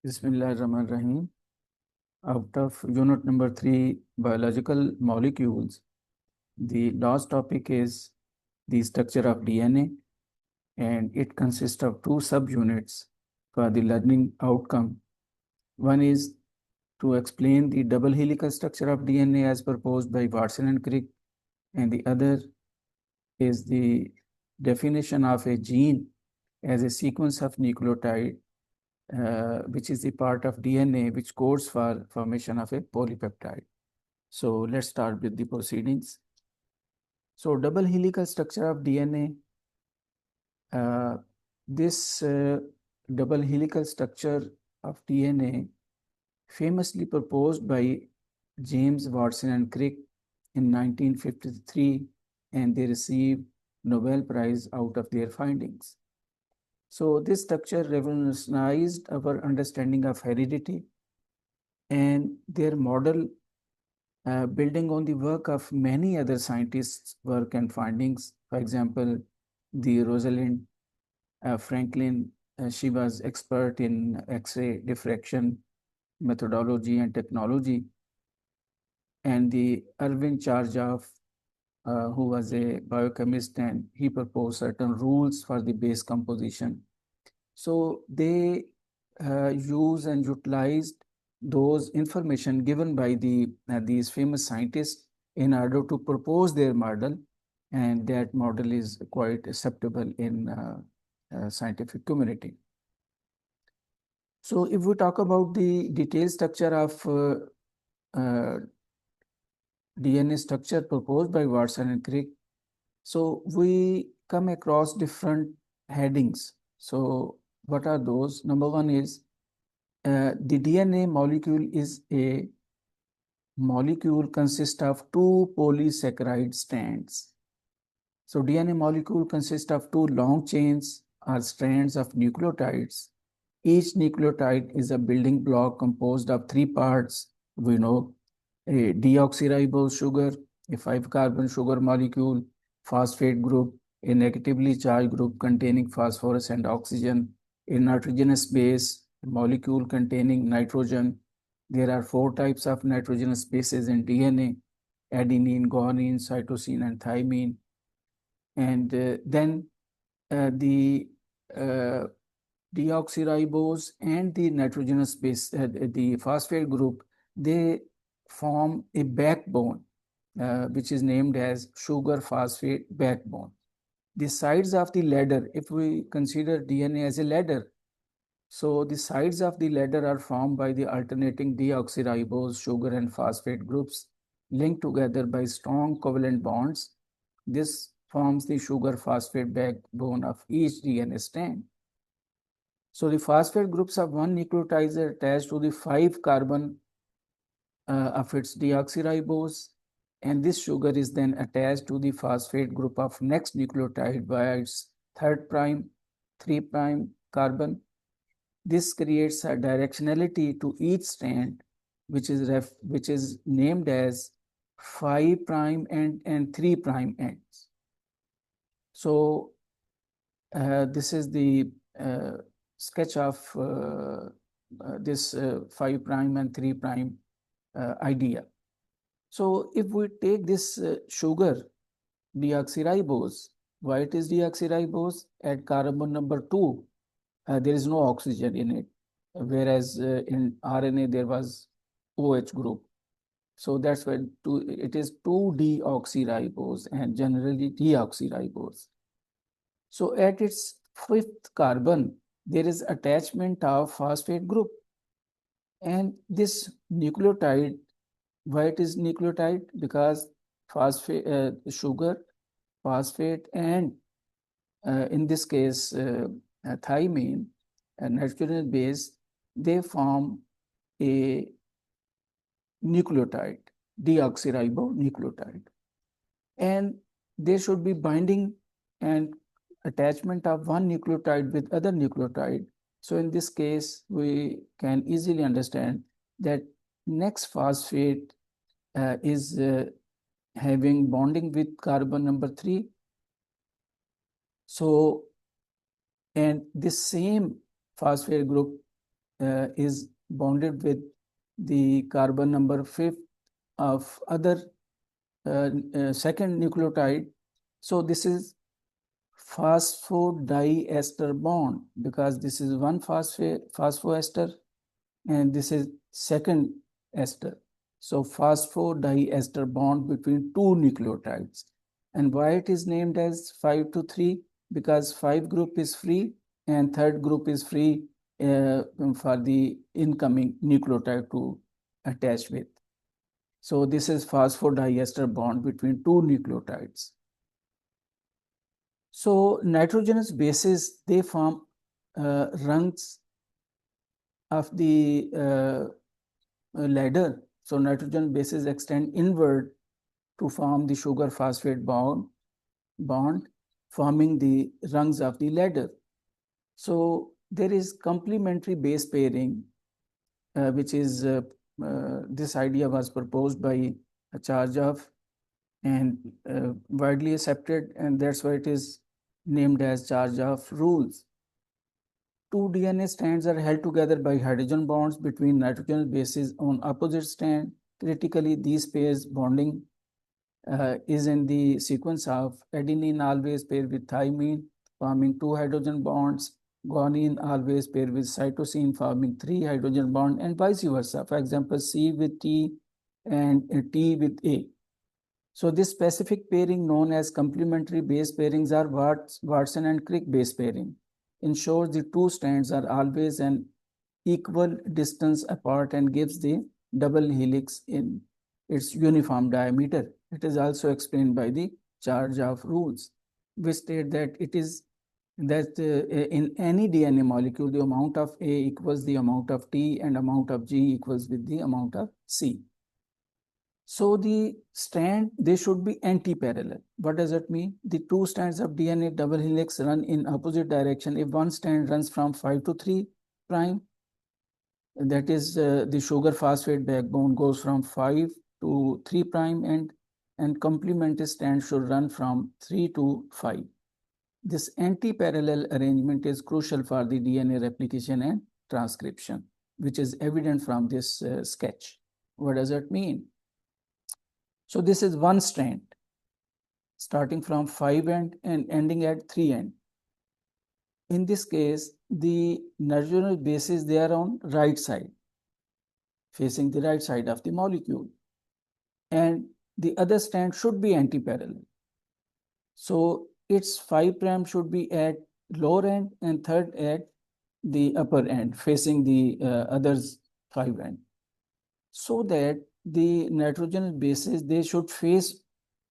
Bismillahirrahmanirrahim. Out of unit number 3, biological molecules, the last topic is the structure of DNA, and it consists of two subunits for the learning outcome. One is to explain the double helical structure of DNA as proposed by Watson and Crick, and the other is the definition of a gene as a sequence of nucleotide which is the part of DNA which codes for formation of a polypeptide. So let's start with the proceedings. So double helical structure of DNA. This double helical structure of DNA famously proposed by James Watson and Crick in 1953, and they received Nobel Prize out of their findings. So this structure revolutionized our understanding of heredity, and their model, building on the work of many other scientists' work and findings. For example, the Rosalind Franklin, she was expert in X-ray diffraction methodology and technology, and the Irving Chargaff, who was a biochemist, and he proposed certain rules for the base composition. So they use and utilized those information given by these famous scientists in order to propose their model, and that model is quite acceptable in scientific community. So if we talk about the detailed structure of DNA structure proposed by Watson and Crick, so we come across different headings. So what are those? Number one is the DNA molecule is a molecule consists of two polysaccharide strands. So DNA molecule consists of two long chains or strands of nucleotides. Each nucleotide is a building block composed of three parts. We know a deoxyribose sugar, a 5-carbon sugar molecule, phosphate group, a negatively charged group containing phosphorus and oxygen, a nitrogenous base, a molecule containing nitrogen. There are 4 types of nitrogenous bases in DNA: adenine, guanine, cytosine, and thymine. And then the deoxyribose and the nitrogenous base, the phosphate group, they form a backbone, which is named as sugar phosphate backbone. The sides of the ladder, if we consider DNA as a ladder, so the sides of the ladder are formed by the alternating deoxyribose, sugar, and phosphate groups linked together by strong covalent bonds. This forms the sugar phosphate backbone of each DNA strand. So the phosphate groups of one nucleotide are attached to the 5-carbon of its deoxyribose, and this sugar is then attached to the phosphate group of next nucleotide via its 3' carbon. This creates a directionality to each strand, which is named as 5' and 3' ends. So this is the sketch of this 5' and 3' idea. So if we take this sugar deoxyribose, why it is deoxyribose? At carbon number 2, there is no oxygen in it, whereas in RNA there was OH group. So that's why it is 2-deoxyribose and generally deoxyribose. So at its 5th carbon, there is attachment of phosphate group. And this nucleotide, why it is nucleotide? Because phosphate, sugar, phosphate, and in this case, thymine, a nitrogenous base, they form a nucleotide, deoxyribonucleotide. And there should be binding and attachment of one nucleotide with other nucleotide. So in this case, we can easily understand that next phosphate is having bonding with carbon number 3. So, and this same phosphate group is bonded with the carbon number 5 of other second nucleotide. So this is phosphodiester bond, because this is one phosphoester and this is second ester. So phosphodiester bond between two nucleotides. And why it is named as 5 to 3? Because 5 group is free and third group is free for the incoming nucleotide to attach with. So this is phosphodiester bond between two nucleotides. So nitrogenous bases, they form rungs of the ladder. So nitrogen bases extend inward to form the sugar phosphate bond, forming the rungs of the ladder. So there is complementary base pairing, which is this idea was proposed by Chargaff and widely accepted, and that's why it is named as Chargaff rules. Two DNA strands are held together by hydrogen bonds between nitrogen bases on opposite strand. Critically, these pairs bonding is in the sequence of adenine always paired with thymine, forming 2 hydrogen bonds, guanine always paired with cytosine, forming 3 hydrogen bonds, and vice versa. For example, C with T and T with A. So this specific pairing, known as complementary base pairings, are Watson and Crick base pairing, ensures the two strands are always an equal distance apart and gives the double helix in its uniform diameter. It is also explained by the Chargaff rules, which state that it is that in any DNA molecule, the amount of A equals the amount of T and amount of G equals with the amount of C. So the strand, they should be anti-parallel. What does that mean? The two strands of DNA double helix run in opposite direction. If one strand runs from 5 to 3 prime, that is the sugar phosphate backbone goes from 5 to 3 prime end, and complementary strand should run from 3 to 5. This anti-parallel arrangement is crucial for the DNA replication and transcription, which is evident from this sketch. What does that mean? So this is one strand starting from 5 end and ending at 3 end. In this case, the nitrogenous bases, they are on right side, facing the right side of the molecule. And the other strand should be anti-parallel. So its 5 prime should be at lower end and third at the upper end, facing the others 5 end. So that the nitrogenous bases, they should face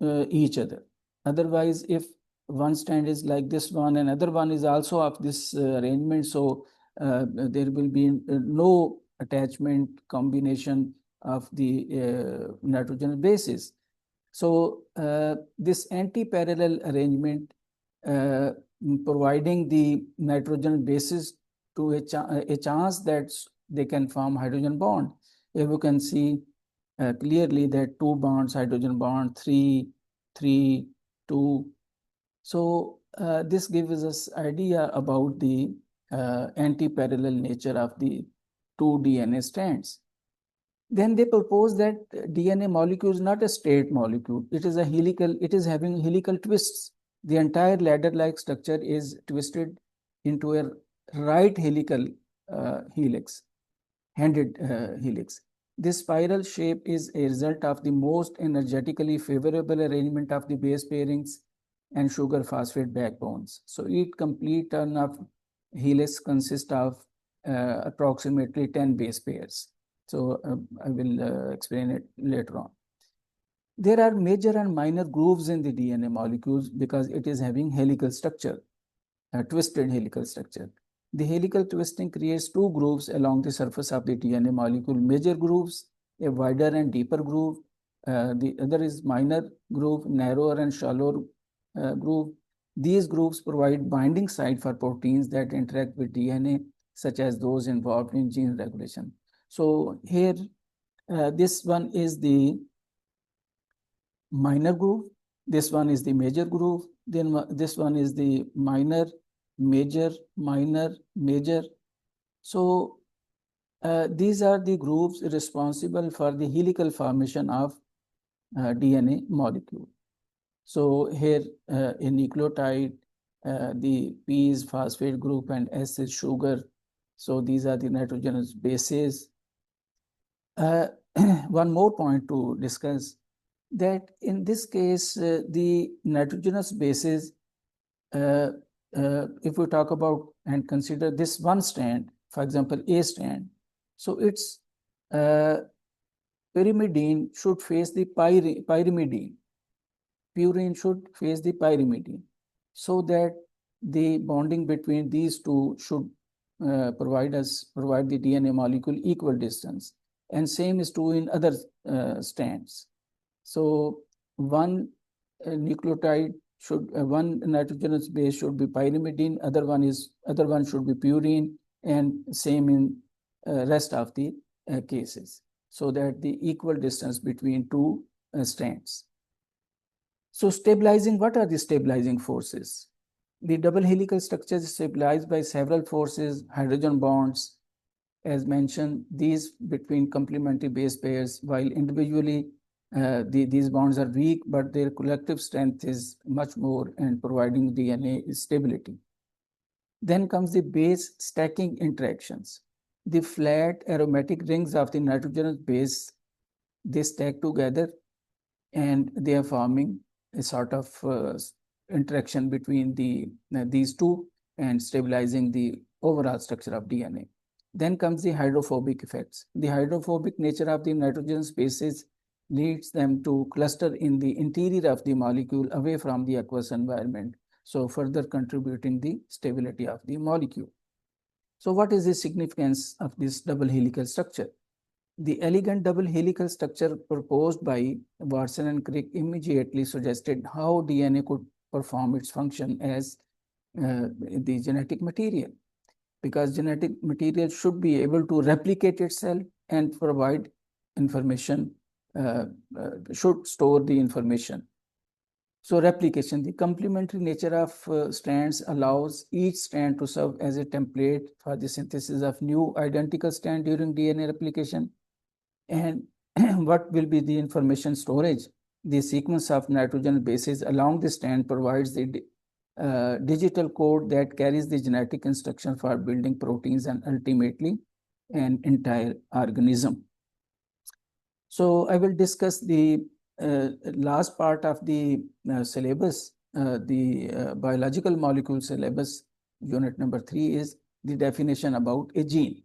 each other. Otherwise, if one strand is like this one and other one is also of this arrangement, so there will be no attachment combination of the nitrogenous bases. So this anti-parallel arrangement providing the nitrogen bases to a chance that they can form hydrogen bond. If you can see clearly that 2 bonds, hydrogen bond, 3, 3, 2. So this gives us idea about the anti-parallel nature of the 2 DNA strands. Then they propose that DNA molecule is not a straight molecule. It is a helical, it is having helical twists. The entire ladder-like structure is twisted into a right helical helix, handed helix. This spiral shape is a result of the most energetically favorable arrangement of the base pairings and sugar phosphate backbones. So each complete turn of helix consists of approximately 10 base pairs. So I will explain it later on. There are major and minor grooves in the DNA molecules because it is having helical structure, twisted helical structure. The helical twisting creates 2 grooves along the surface of the DNA molecule. Major grooves, a wider and deeper groove. The other is minor groove, narrower and shallower groove. These grooves provide binding site for proteins that interact with DNA, such as those involved in gene regulation. So here, this one is the minor groove. This one is the major groove. Then this one is the minor, major, minor, major. So these are the groups responsible for the helical formation of DNA molecule. So here in nucleotide, the P is phosphate group and S is sugar. So these are the nitrogenous bases. One more point to discuss, that in this case, the nitrogenous bases, if we talk about and consider this one strand, for example, A strand, so its pyrimidine should face the pyrimidine. Purine should face the pyrimidine, so that the bonding between these two should provide the DNA molecule equal distance. And same is true in other strands. So one nucleotide should one nitrogenous base should be pyrimidine, other one should be purine, and same in rest of the cases, so that the equal distance between two strands. So stabilizing, what are the stabilizing forces? The double helical structure is stabilized by several forces, hydrogen bonds, as mentioned, these between complementary base pairs, while individually these bonds are weak, but their collective strength is much more in providing DNA stability. Then comes the base stacking interactions. The flat aromatic rings of the nitrogenous base, they stack together and they are forming a sort of interaction between these two and stabilizing the overall structure of DNA. Then comes the hydrophobic effects. The hydrophobic nature of the nitrogenous bases leads them to cluster in the interior of the molecule away from the aqueous environment, so further contributing the stability of the molecule. So what is the significance of this double helical structure? The elegant double helical structure proposed by Watson and Crick immediately suggested how DNA could perform its function as the genetic material, because genetic material should be able to replicate itself and provide information, should store the information. So replication, the complementary nature of strands allows each strand to serve as a template for the synthesis of new identical strand during DNA replication. And what will be the information storage? The sequence of nitrogen bases along the strand provides the digital code that carries the genetic instruction for building proteins and ultimately an entire organism. So I will discuss the last part of the syllabus, the biological molecule syllabus. Unit number 3 is the definition about a gene.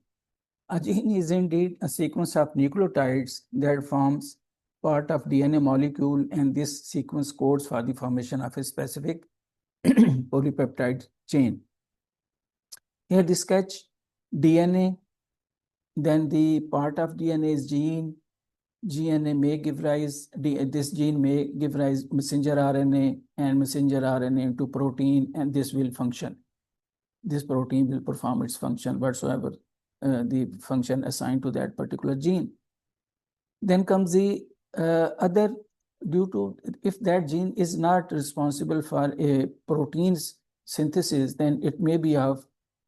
A gene is indeed a sequence of nucleotides that forms part of DNA molecule, and this sequence codes for the formation of a specific polypeptide chain. Here the sketch: DNA, then the part of DNA is gene. GNA may give rise, this gene may give rise messenger RNA, and messenger RNA into protein, and this will function. This protein will perform its function whatsoever the function assigned to that particular gene. Then comes the other, due to, if that gene is not responsible for a protein's synthesis, then it may be of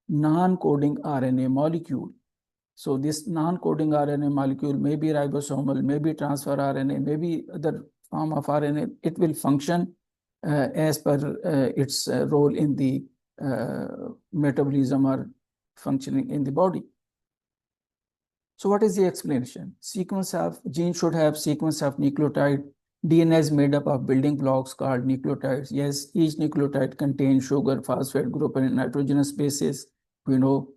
non-coding RNA molecule. So this non-coding RNA molecule may be ribosomal, may be transfer RNA, may be other form of RNA. It will function as per its role in the metabolism or functioning in the body. So what is the explanation? Sequence of gene should have sequence of nucleotide. DNA is made up of building blocks called nucleotides. Yes, each nucleotide contains sugar, phosphate group, and nitrogenous bases. We know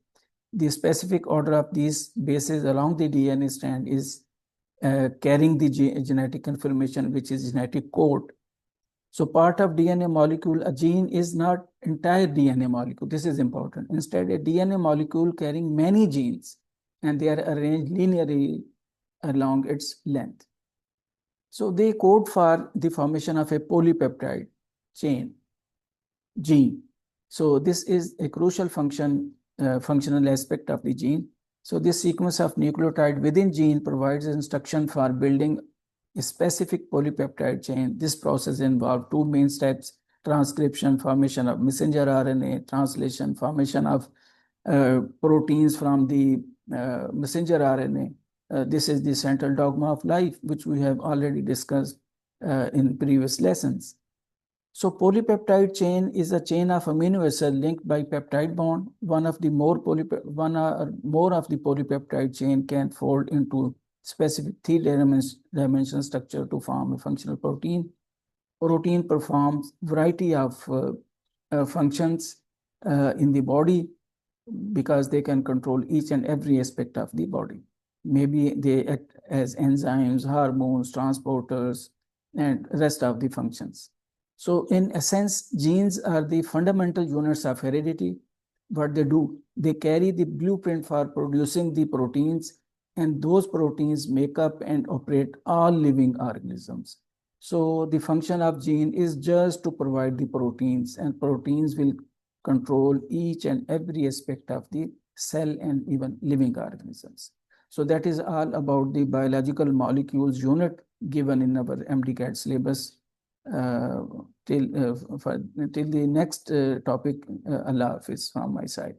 the specific order of these bases along the DNA strand is carrying the genetic information, which is genetic code. So part of DNA molecule, a gene is not entire DNA molecule. This is important. Instead, a DNA molecule carrying many genes, and they are arranged linearly along its length. So they code for the formation of a polypeptide chain, gene. So this is a crucial functional aspect of the gene. So this sequence of nucleotide within gene provides instruction for building a specific polypeptide chain. This process involves two main steps: transcription, formation of messenger RNA, translation, formation of proteins from the messenger RNA. This is the central dogma of life, which we have already discussed in previous lessons. So polypeptide chain is a chain of amino acid linked by peptide bond. One or more of the polypeptide chain can fold into specific three-dimensional structure to form a functional protein. Protein performs variety of functions in the body because they can control each and every aspect of the body. Maybe they act as enzymes, hormones, transporters, and rest of the functions. So in essence, genes are the fundamental units of heredity. What they do, they carry the blueprint for producing the proteins, and those proteins make up and operate all living organisms. So the function of gene is just to provide the proteins, and proteins will control each and every aspect of the cell and even living organisms. So that is all about the biological molecules unit given in our MD-CAT syllabus. Till the next topic, Allah Hafiz from my side.